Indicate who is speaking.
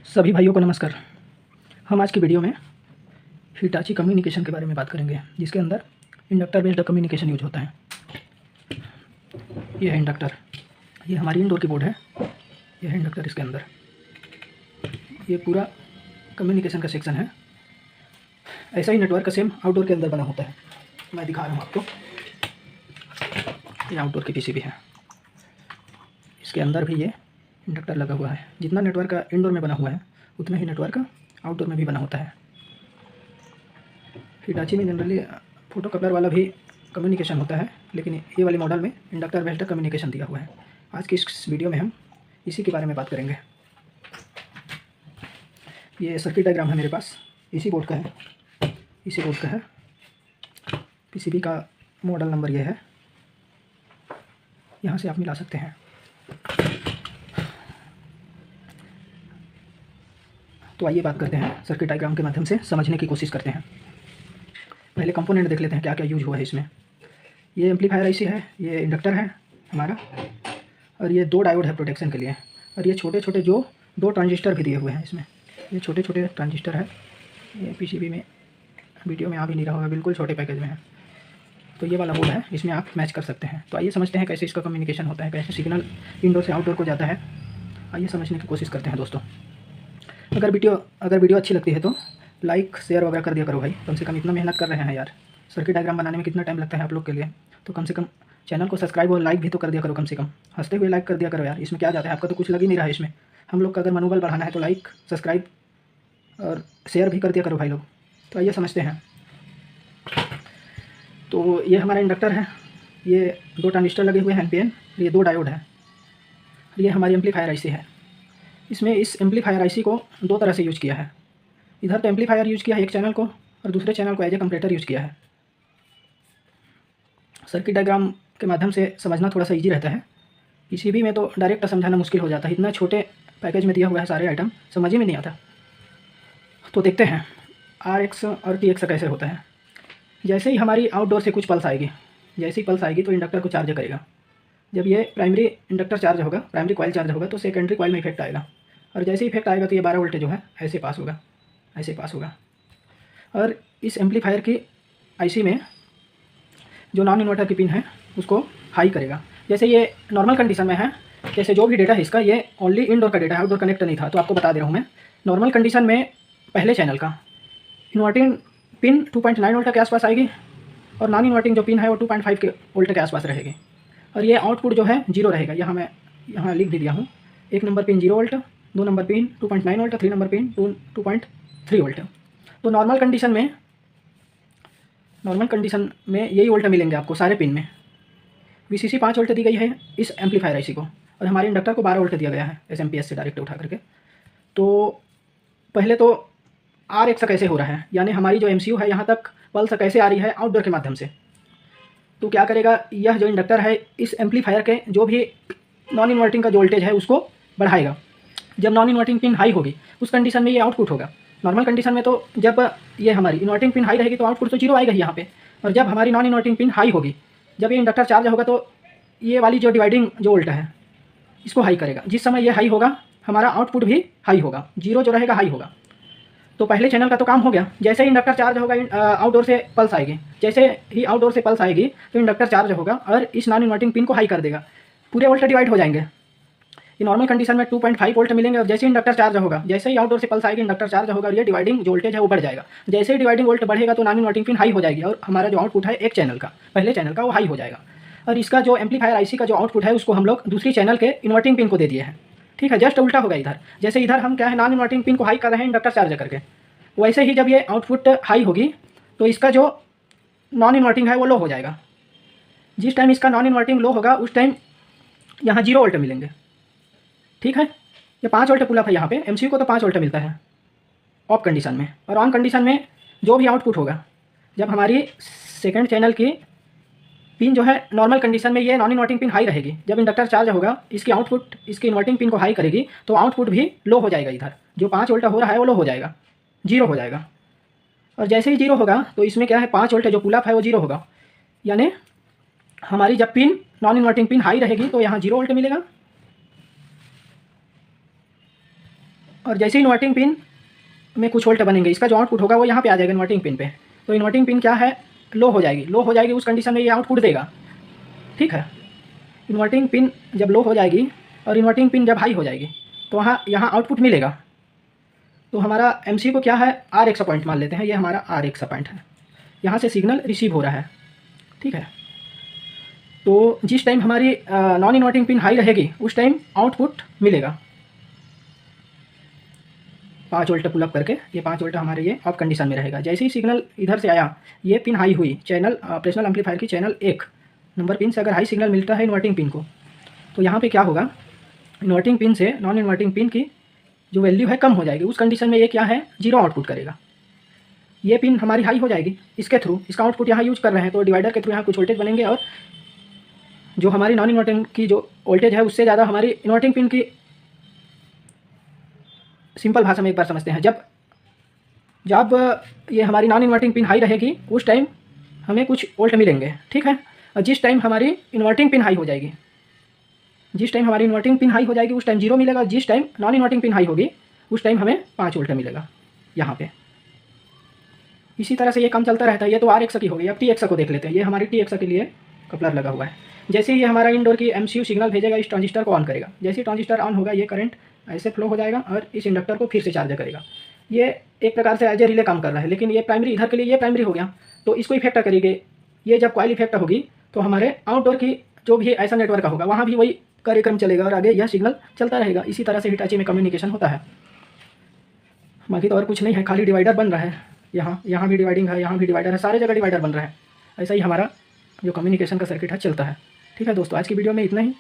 Speaker 1: सभी भाइयों को नमस्कार। हम आज की वीडियो में हिटाची कम्युनिकेशन के बारे में बात करेंगे, जिसके अंदर इंडक्टर बेस्ड कम्युनिकेशन यूज होता है। ये है इंडक्टर, ये हमारी इंडोर की बोर्ड है। ये है इंडक्टर, इसके अंदर ये पूरा कम्युनिकेशन का सेक्शन है। ऐसा ही नेटवर्क का सेम आउटडोर के अंदर बना होता है। मैं दिखा रहा हूँ आपको। ये आउटडोर की पीसीबी है, इसके अंदर भी ये इंडक्टर लगा हुआ है। जितना नेटवर्क का इंडोर में बना हुआ है उतना ही नेटवर्क आउटडोर में भी बना होता है। हिटाची में जनरली फोटो कपलर वाला भी कम्युनिकेशन होता है, लेकिन ये वाले मॉडल में इंडक्टर बेस्ड कम्युनिकेशन दिया हुआ है। आज की इस वीडियो में हम इसी के बारे में बात करेंगे। ये सर्किट डायग्राम है मेरे पास, इसी बोर्ड का है। इसी बोर्ड का है। पीसीबी का मॉडल नंबर ये है, यहाँ से आप मिला सकते हैं। तो आइए बात करते हैं, सर्किट डायग्राम के माध्यम से समझने की कोशिश करते हैं। पहले कंपोनेंट देख लेते हैं क्या क्या यूज हुआ है इसमें। ये एम्पलीफायर आईसी है, ये इंडक्टर है हमारा, और ये दो डायोड है प्रोटेक्शन के लिए, और ये छोटे छोटे जो दो ट्रांजिस्टर भी दिए हुए हैं इसमें। ये छोटे छोटे ट्रांजिस्टर है। ये पीसीबी में वीडियो में आ भी नहीं रहा होगा, बिल्कुल छोटे पैकेज में है। तो ये वाला बोर्ड है, इसमें आप मैच कर सकते हैं। तो आइए समझते हैं कैसे इसका कम्युनिकेशन होता है, कैसे सिग्नल इंडोर से आउटडोर को जाता है। आइए समझने की कोशिश करते हैं दोस्तों। अगर वीडियो अच्छी लगती है तो लाइक शेयर वगैरह कर दिया करो भाई। कम से कम इतना मेहनत कर रहे हैं यार, सर्किट डायग्राम बनाने में कितना टाइम लगता है आप लोग के लिए। तो कम से कम चैनल को सब्सक्राइब और लाइक भी तो कर दिया करो, कम से कम हंसते हुए लाइक कर दिया करो यार। इसमें क्या जाता है, आपका तो कुछ लग ही नहीं रहा है इसमें। हम लोग का अगर मनोबल बढ़ाना है तो लाइक सब्सक्राइब और शेयर भी कर दिया करो भाई लोग। तो आइए समझते हैं। तो ये हमारा इंडक्टर है, ये दो ट्रांजिस्टर लगे हुए हैं एनपीएन, ये दो डायोड है। ये हमारी एम्पलीफायर आईसी है। इसमें इस एम्पलीफायर आईसी को दो तरह से यूज किया है। इधर तो एम्पलीफायर यूज किया है एक चैनल को, और दूसरे चैनल को एज ए कंपरेटर यूज किया है। सर्किट डायग्राम के माध्यम से समझना थोड़ा सा इजी रहता है। पीसीबी में तो डायरेक्ट समझाना मुश्किल हो जाता है, इतना छोटे पैकेज में दिया हुआ है, सारे आइटम समझ ही में नहीं आता। तो देखते हैं RX और TX कैसे होता है। जैसे ही हमारी आउटडोर से कुछ पल्स आएगी, जैसे ही पल्स आएगी तो इंडक्टर को चार्ज करेगा। जब ये प्राइमरी इंडक्टर चार्ज होगा, प्राइमरी कॉइल चार्ज होगा, तो सेकेंडरी कॉइल में इफेक्ट आएगा, और जैसे ही इफेक्ट आएगा तो ये 12 वोल्ट जो है ऐसे पास होगा, ऐसे पास होगा। और इस एम्पलीफायर की आईसी में जो नॉन इन्वर्टर की पिन है उसको हाई करेगा। जैसे ये नॉर्मल कंडीशन में है, जैसे जो भी डेटा है इसका, ये ओनली इंडोर का डेटा है, आउटडोर कनेक्ट नहीं था, तो आपको बता दे रहा हूँ मैं। नॉर्मल कंडीशन में पहले चैनल का इन्वर्टिंग पिन 2.9 वोल्ट के आसपास आएगी, और नॉन इन्वर्टिंग जो पिन है वो 2.5 के वोल्ट के आसपास रहेगी। और ये आउटपुट जो है 0 रहेगा। यहाँ मैं लिख भी दिया हूँ। 1 number pin 0 volt, 2 number pin 2.9 volt, 3 number pin 2.3 volt. तो नॉर्मल कंडीशन में यही वोल्ट मिलेंगे आपको सारे पिन में। VCC 5 वोल्ट दी गई है इस एम्पलीफायर आईसी को, और हमारे इंडक्टर को 12 वोल्ट दिया गया है SMPS से डायरेक्ट उठा करके। तो पहले तो RX कैसे हो रहा है, यानी हमारी जो MCU है यहाँ तक पल्स कैसे आ रही है आउटडोर के माध्यम से। तो क्या करेगा, यह जो इंडक्टर है इस एम्पलीफायर के जो भी नॉन इन्वर्टिंग का जो वोल्टेज है उसको बढ़ाएगा। जब नॉन इन्वर्टिंग पिन हाई होगी उस कंडीशन में ये आउटपुट होगा। नॉर्मल कंडीशन में तो जब ये हमारी इन्वर्टिंग पिन हाई रहेगी तो आउटपुट तो 0 आएगा ही यहाँ पे। और जब हमारी नॉन इन्वर्टिंग पिन हाई होगी, जब ये इंडक्टर चार्ज होगा, तो ये वाली जो डिवाइडिंग जो वोल्ट है इसको हाई करेगा। जिस समय ये हाई होगा हमारा आउटपुट भी हाई होगा, 0 जो रहेगा हाई होगा। तो पहले चैनल का तो काम हो गया। जैसे ही इंडक्टर चार्ज होगा, आउटडोर से पल्स आएगी। जैसे ही आउटडोर से पल्स आएगी तो इंडक्टर चार्ज होगा और इस नॉन इन्वर्टिंग पिन को हाई कर देगा, पूरे वोल्ट डिवाइड हो जाएंगे। ये नॉर्मल कंडीशन में 2.5 वोल्ट मिलेंगे, और जैसे ही इंडक्टर चार्ज होगा, जैसे ही आउटडोर से पल्स आएगी इंडक्टर चार्ज होगा, और ये डिवाइडिंग जो वोल्टेज है वो बढ़ जाएगा। जैसे ही डिवाइडिंग वोल्ट बढ़ेगा तो नॉन इन्वर्टिंग पिन हाई हो जाएगी, और हमारा जो आउटपुट है एक चैनल का, पहले चैनल का, वो हाई हो जाएगा। और इसका जो एम्पलीफायर आईसी का जो आउटपुट है उसको हम लोग दूसरी चैनल के इन्वर्टिंग पिन को दे दिए हैं। ठीक है, जस्ट उल्टा होगा इधर। जैसे इधर हम क्या है, नॉन इन्वर्टिंग पिन को हाई कर रहे हैं इंडक्टर चार्ज करके, वैसे ही जब ये आउटपुट हाई होगी तो इसका जो नॉन इन्वर्टिंग है वो लो हो जाएगा। जिस टाइम इसका नॉन इन्वर्टिंग लो होगा उस टाइम यहाँ 0 वोल्ट मिलेंगे। ठीक है, ये 5 वोल्ट पुल अप है यहाँ पे। MCU को तो 5 वोल्ट मिलता है ऑफ कंडीशन में, और ऑन कंडीशन में जो भी आउटपुट होगा, जब हमारी सेकेंड चैनल की पिन जो है नॉर्मल कंडीशन में ये नॉन इन्वर्टिंग पिन हाई रहेगी, जब इंडक्टर चार्ज होगा इसकी आउटपुट इसकी इन्वर्टिंग पिन को हाई करेगी तो आउटपुट भी लो हो जाएगा। इधर जो 5 वोल्ट हो रहा है वो लो हो जाएगा, 0 हो जाएगा। और जैसे ही 0 होगा तो इसमें क्या है, 5 वोल्ट जो पुल अप है वो 0 होगा। यानी हमारी जब pin non inverting pin high रहेगी तो यहाँ 0 वोल्ट मिलेगा, और जैसे ही इन्वर्टिंग पिन में कुछ वोल्ट बनेंगे, इसका जो आउटपुट होगा वो यहाँ पे आ जाएगा इन्वर्टिंग पिन पे। तो इन्वर्टिंग पिन क्या है, लो हो जाएगी, उस कंडीशन में ये आउटपुट देगा। ठीक है, इन्वर्टिंग पिन जब लो हो जाएगी और इन्वर्टिंग पिन जब हाई हो जाएगी तो वहाँ यहाँ आउटपुट मिलेगा। तो हमारा MC को क्या है, RX पॉइंट मान लेते हैं, ये हमारा RX पॉइंट है, यहाँ से सिग्नल रिसीव हो रहा है। ठीक है, तो जिस टाइम हमारी नॉन इन्वर्टिंग पिन हाई रहेगी उस टाइम आउटपुट मिलेगा 5 वोल्ट पुल अप करके। ये 5 वोल्ट हमारे ये ऑफ कंडीशन में रहेगा। जैसे ही सिग्नल इधर से आया, ये पिन हाई हुई, चैनल ऑपरेशनल एम्पलीफायर की चैनल 1 नंबर पिन से अगर हाई सिग्नल मिलता है इन्वर्टिंग पिन को, तो यहाँ पे क्या होगा, इन्वर्टिंग पिन से नॉन इन्वर्टिंग पिन की जो वैल्यू है कम हो जाएगी। उस कंडीशन में ये क्या है, 0 आउटपुट करेगा। ये पिन हमारी हाई हो जाएगी, इसके थ्रू इसका आउटपुट यहाँ यूज कर रहे हैं, तो डिवाइडर के थ्रू यहाँ कुछ वोल्टेज बनेंगे और जो हमारी नॉन इन्वर्टिंग की जो वोल्टेज है उससे ज़्यादा हमारी इन्वर्टिंग पिन की, सिंपल भाषा में एक बार समझते हैं, जब ये हमारी नॉन इन्वर्टिंग पिन हाई रहेगी उस टाइम हमें कुछ वोल्ट मिलेंगे। ठीक है, और जिस टाइम हमारी इन्वर्टिंग पिन हाई हो जाएगी, उस टाइम 0 मिलेगा। जिस time non inverting pin high होगी उस टाइम हमें 5 वोल्ट मिलेगा यहाँ पे। इसी तरह से ये काम चलता रहता है। ये तो RX की हो गई। अब TX को देख लेते हैं। ये हमारी TX के लिए कपलर लगा हुआ है। जैसे ही ये हमारा इंडोर की MCU सिग्नल भेजेगा, इस ट्रांजिस्टर को ऑन करेगा। जैसे ही ट्रांजिस्टर ऑन होगा, ये करंट ऐसे फ्लो हो जाएगा और इस इंडक्टर को फिर से चार्ज करेगा। ये एक प्रकार से एज ए रिले काम कर रहा है, लेकिन ये प्राइमरी, इधर के लिए ये प्राइमरी हो गया, तो इसको इफेक्ट करेगी। ये जब कॉइल इफेक्ट होगी तो हमारे आउटडोर की जो भी ऐसा नेटवर्क होगा वहाँ भी वही कार्यक्रम चलेगा और आगे यह सिग्नल चलता रहेगा। इसी तरह से हिटाची में कम्युनिकेशन होता है। बाकी तो और कुछ नहीं है, खाली डिवाइडर बन रहा है। यहाँ भी डिवाइडिंग है, यहाँ भी डिवाइडर है, सारे जगह डिवाइडर बन रहा है। ऐसा ही हमारा जो कम्युनिकेशन का सर्किट है चलता है। ठीक है दोस्तों, आज की वीडियो में इतना ही।